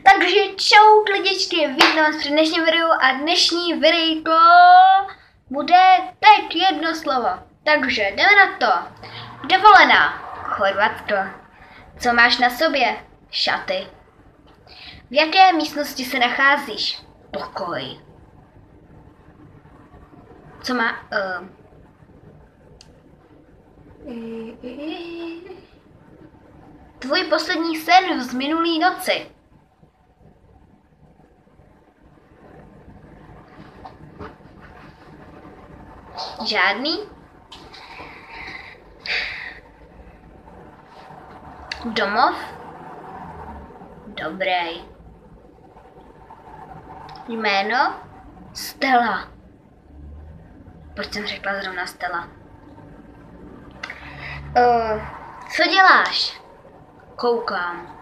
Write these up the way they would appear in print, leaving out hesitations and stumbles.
Takže čau lidičky, vítám vás při dnešním videu a dnešní videjko bude teď jedno slovo. Takže jdeme na to. Dovolená, Chorvatsko. Co máš na sobě? Šaty. V jaké místnosti se nacházíš? Pokoj. Co má... Tvůj poslední sen z minulý noci. Žádný? Domov? Dobrý. Jméno? Stella. Proč jsem řekla zrovna Stella? Co děláš? Koukám.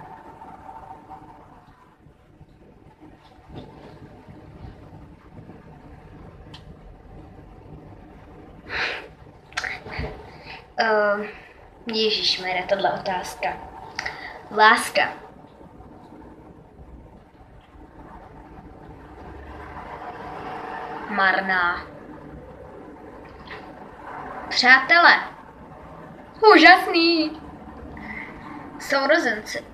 Ježišmarja, tohle otázka. Láska. Marná. Přátelé. Úžasný. Sourozenci.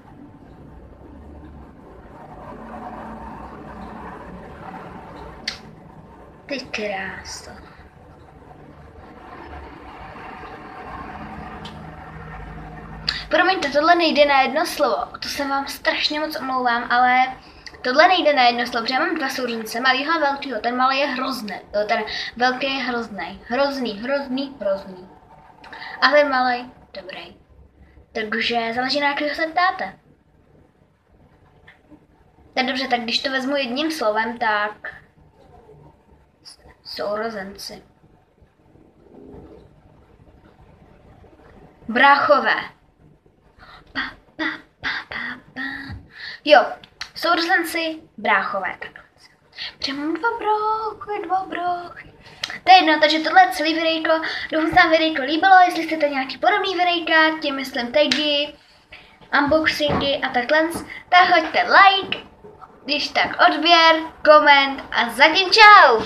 Ty kráso. Promiňte, tohle nejde na jedno slovo. To se vám strašně moc omlouvám, ale tohle nejde na jedno slovo, protože já mám dva sourozence, malýho a velkýho. Ten malý je hrozný, ten velký je hrozný. Hrozný. A ten malý, dobrý. Takže záleží na jakého se ptáte. Tak dobře, tak když to vezmu jedním slovem, tak sourozenci. Bráchové. Jo, sourozenci, bráchové, takhle. Protože mám dva brochy. To je jedno, takže tohle je celý videjko. Doufám, se vám videjko líbilo, jestli chcete nějaký podobný videjka, tím myslím tagy, unboxingy a takhle, tak hoďte like, když tak odběr, koment a zatím čau!